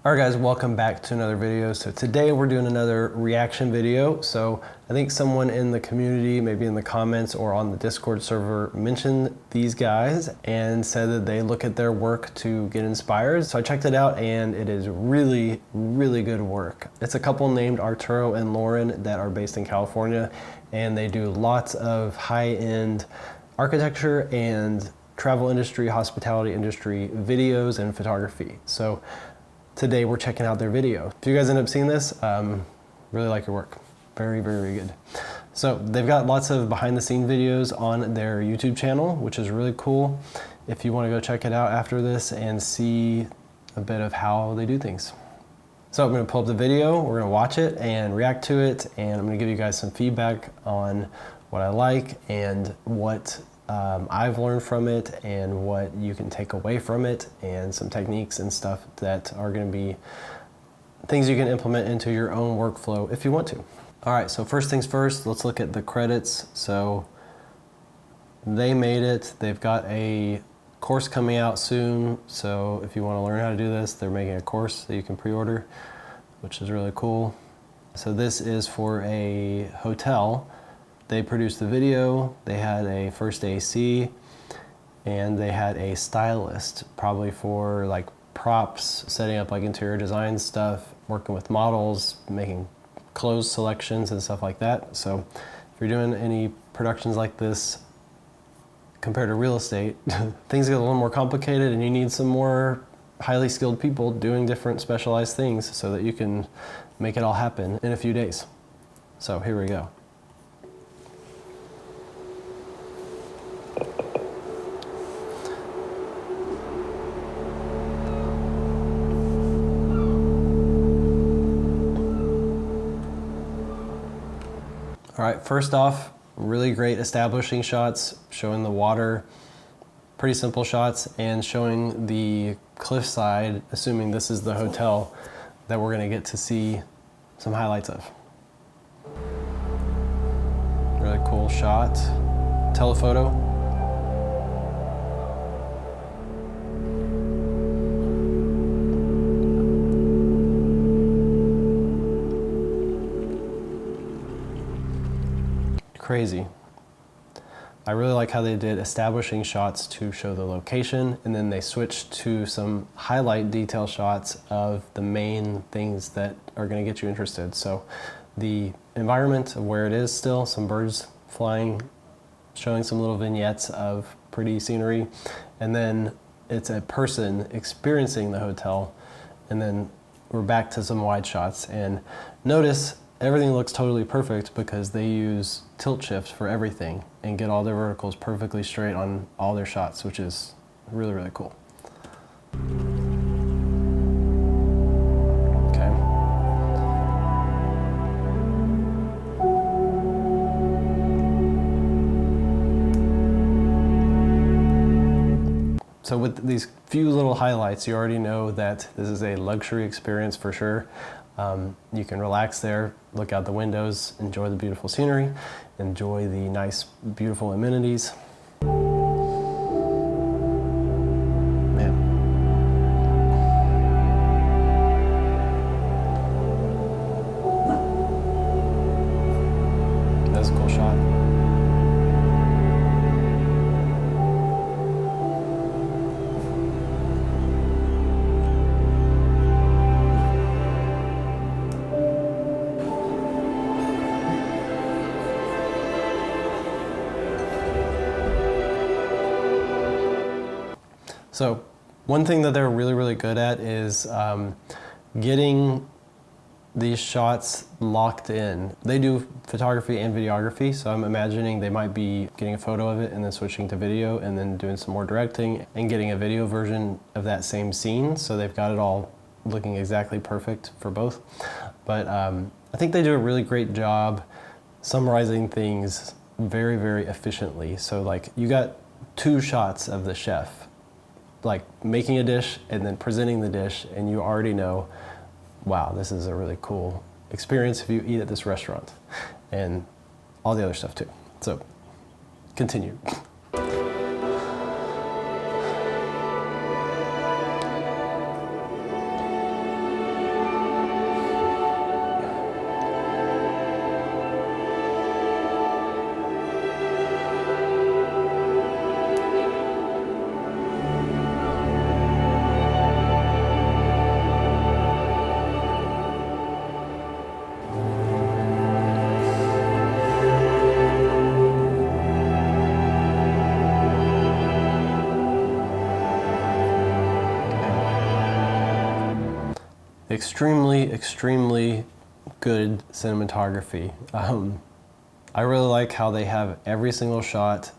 Alright guys, welcome back to another video. So today we're doing another reaction video. So I think someone in the community, maybe in the comments or on the Discord server, mentioned these guys and said that they look at their work to get inspired. So I checked it out and it is really, really good work. It's a couple named Arturo and Lauren that are based in California, and they do lots of high-end architecture and travel industry, hospitality industry videos and photography. So today we're checking out their video. If you guys end up seeing this, really like your work. Very, very, very good. So they've got lots of behind the scene videos on their YouTube channel, which is really cool. If you want to go check it out after this and see a bit of how they do things. So I'm going to pull up the video, we're going to watch it and react to it, and I'm going to give you guys some feedback on what I like and what I've learned from it and what you can take away from it, and some techniques and stuff that are going to be things you can implement into your own workflow if you want to. All right, so first things first, let's look at the credits. So they made it. They've got a course coming out soon. So if you want to learn how to do this, they're making a course that you can pre-order, which is really cool. So this is for a hotel. They produced the video, they had a first AC, and they had a stylist, probably for like props, setting up like interior design stuff, working with models, making clothes selections and stuff like that. So if you're doing any productions like this, compared to real estate, things get a little more complicated and you need some more highly skilled people doing different specialized things so that you can make it all happen in a few days. So here we go. All right, first off, really great establishing shots, showing the water, pretty simple shots, and showing the cliffside, assuming this is the hotel that we're gonna get to see some highlights of. Really cool shot, telephoto. Crazy. I really like how they did establishing shots to show the location, and then they switched to some highlight detail shots of the main things that are going to get you interested. So the environment of where it is still, some birds flying, showing some little vignettes of pretty scenery, and then it's a person experiencing the hotel, and then we're back to some wide shots. And notice everything looks totally perfect because they use tilt shift for everything and get all their verticals perfectly straight on all their shots, which is really, really cool. Okay. So with these few little highlights, you already know that this is a luxury experience for sure. You can relax there, look out the windows, enjoy the beautiful scenery, enjoy the nice, beautiful amenities. Man. That's a cool shot. So one thing that they're really, really good at is getting these shots locked in. They do photography and videography, so I'm imagining they might be getting a photo of it and then switching to video and then doing some more directing and getting a video version of that same scene. So they've got it all looking exactly perfect for both. But I think they do a really great job summarizing things very, very efficiently. So like you got 2 shots of the chef like making a dish and then presenting the dish, and you already know, wow, this is a really cool experience if you eat at this restaurant, and all the other stuff too. So continue. extremely, extremely good cinematography. I really like how they have every single shot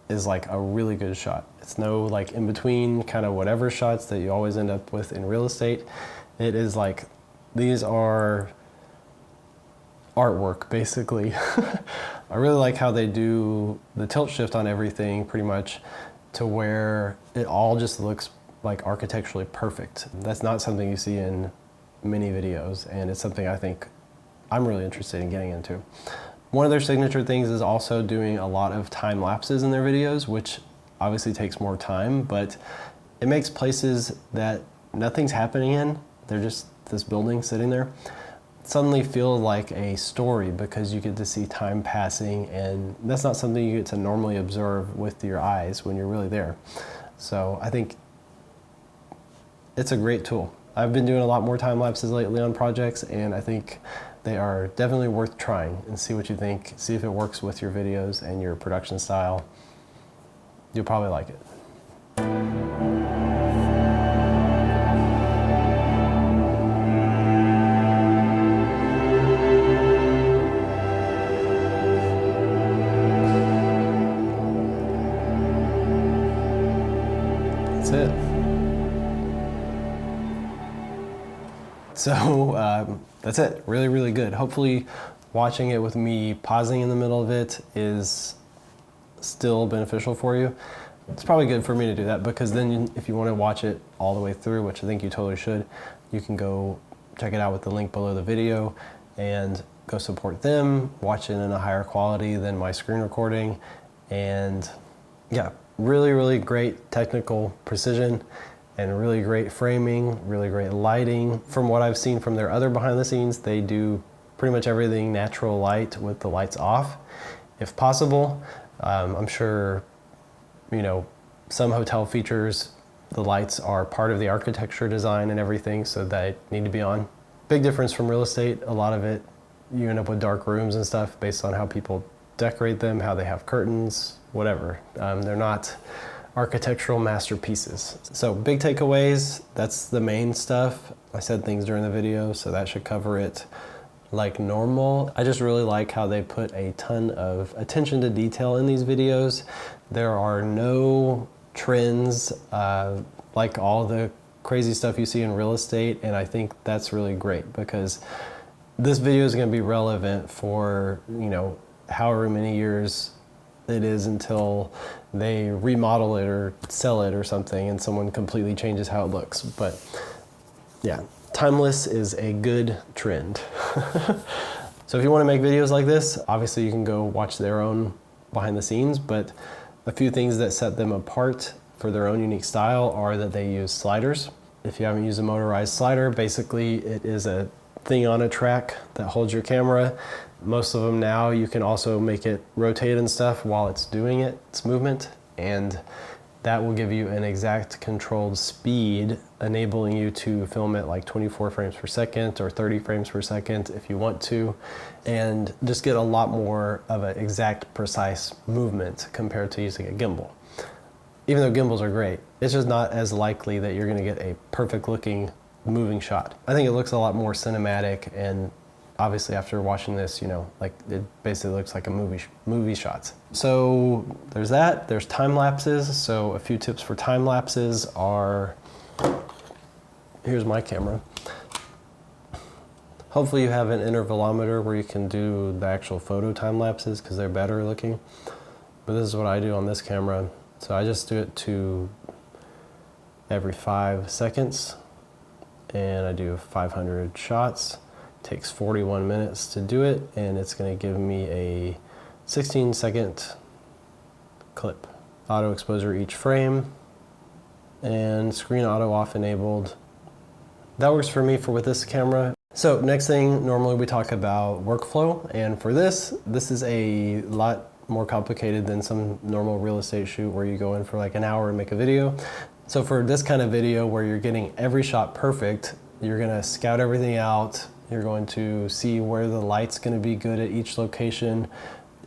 is like a really good shot. It's no like in between kind of whatever shots that you always end up with in real estate. It is like, these are artwork basically. I really like how they do the tilt shift on everything pretty much to where it all just looks like architecturally perfect. That's not something you see in many videos, and it's something I think I'm really interested in getting into. One of their signature things is also doing a lot of time lapses in their videos, which obviously takes more time, but it makes places that nothing's happening in, they're just this building sitting there, suddenly feel like a story because you get to see time passing, and that's not something you get to normally observe with your eyes when you're really there. So I think it's a great tool. I've been doing a lot more time lapses lately on projects, and I think they are definitely worth trying, and see what you think, see if it works with your videos and your production style. You'll probably like it. That's it. So that's it. Really, really good. Hopefully watching it with me pausing in the middle of it is still beneficial for you. It's probably good for me to do that, because then if you want to watch it all the way through, which I think you totally should, you can go check it out with the link below the video and go support them, watch it in a higher quality than my screen recording. And yeah, really, really great technical precision and really great framing, really great lighting. From what I've seen from their other behind the scenes, they do pretty much everything natural light with the lights off, if possible. I'm sure, you know, some hotel features, the lights are part of the architecture design and everything, so they need to be on. Big difference from real estate. A lot of it, you end up with dark rooms and stuff based on how people decorate them, how they have curtains, whatever. They're not architectural masterpieces. So big takeaways, that's the main stuff. I said things during the video, so that should cover it like normal. I just really like how they put a ton of attention to detail in these videos. There are no trends like all the crazy stuff you see in real estate, and I think that's really great, because this video is going to be relevant for, you know, however many years it is until they remodel it or sell it or something and someone completely changes how it looks. But yeah, timeless is a good trend. So if you want to make videos like this, obviously you can go watch their own behind the scenes, but a few things that set them apart for their own unique style are that they use sliders. If you haven't used a motorized slider, basically it is a thing on a track that holds your camera. Most of them now, you can also make it rotate and stuff while it's doing its movement, and that will give you an exact controlled speed, enabling you to film at like 24 frames per second or 30 frames per second if you want to, and just get a lot more of an exact, precise movement compared to using a gimbal. Even though gimbals are great, it's just not as likely that you're gonna get a perfect looking moving shot. I think it looks a lot more cinematic, and obviously after watching this, you know, like it basically looks like a movie shots. So there's that, there's time lapses. So a few tips for time lapses are, here's my camera. Hopefully you have an intervalometer where you can do the actual photo time lapses, because they're better looking. But this is what I do on this camera. So I just do it to every 5 seconds, and I do 500 shots. Takes 41 minutes to do it, and it's going to give me a 16-second clip. Auto exposure each frame, and screen auto off enabled. That works for me with this camera. So next thing, normally we talk about workflow, and for this is a lot more complicated than some normal real estate shoot where you go in for like an hour and make a video. So for this kind of video where you're getting every shot perfect, you're gonna scout everything out, you're going to see where the light's gonna be good at each location,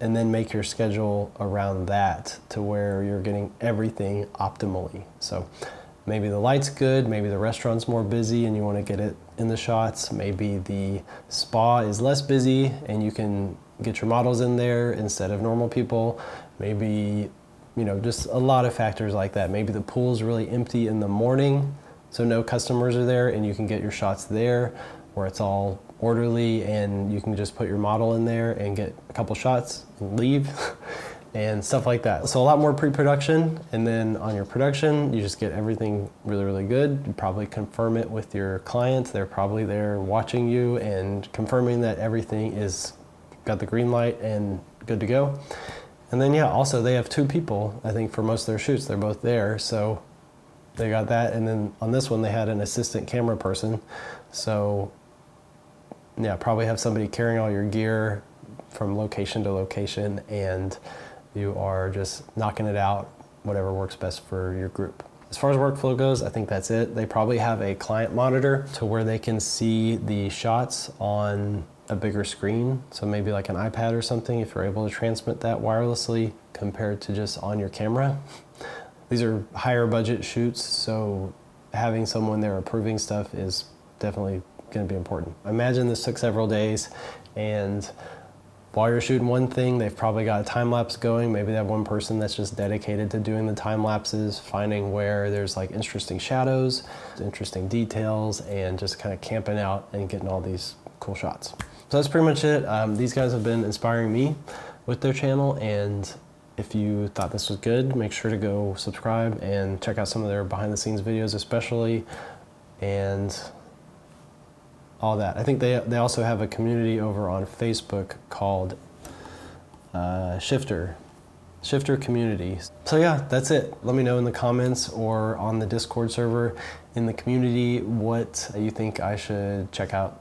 and then make your schedule around that to where you're getting everything optimally. So maybe the light's good, maybe the restaurant's more busy and you want to get it in the shots, maybe the spa is less busy and you can get your models in there instead of normal people, maybe, you know, just a lot of factors like that. Maybe the pool's really empty in the morning, so no customers are there and you can get your shots there, where it's all orderly and you can just put your model in there and get a couple shots and leave. And stuff like that. So a lot more pre-production, and then on your production, you just get everything really, really good. You probably confirm it with your clients. They're probably there watching you and confirming that everything is got the green light and good to go. And then yeah, also they have 2 people, I think, for most of their shoots. They're both there, so they got that. And then on this one, they had an assistant camera person. So yeah, probably have somebody carrying all your gear from location to location, and you are just knocking it out, whatever works best for your group. As far as workflow goes, I think that's it. They probably have a client monitor to where they can see the shots on a bigger screen. So maybe like an iPad or something, if you're able to transmit that wirelessly compared to just on your camera. These are higher budget shoots, so having someone there approving stuff is definitely going to be important. I imagine this took several days, and while you're shooting one thing, they've probably got a time lapse going. Maybe they have one person that's just dedicated to doing the time lapses, finding where there's like interesting shadows, interesting details, and just kind of camping out and getting all these cool shots. So that's pretty much it. These guys have been inspiring me with their channel, and if you thought this was good, make sure to go subscribe and check out some of their behind the scenes videos especially, and all that. I think they also have a community over on Facebook called Shifter Community. So yeah, that's it. Let me know in the comments or on the Discord server in the community what you think I should check out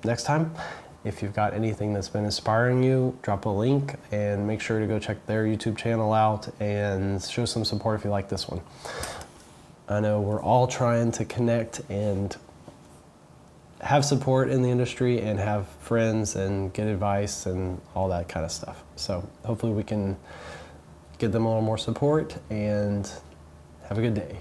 next time. If you've got anything that's been inspiring you, drop a link and make sure to go check their YouTube channel out and show some support if you like this one. I know we're all trying to connect and have support in the industry and have friends and get advice and all that kind of stuff. So hopefully we can give them a little more support and have a good day.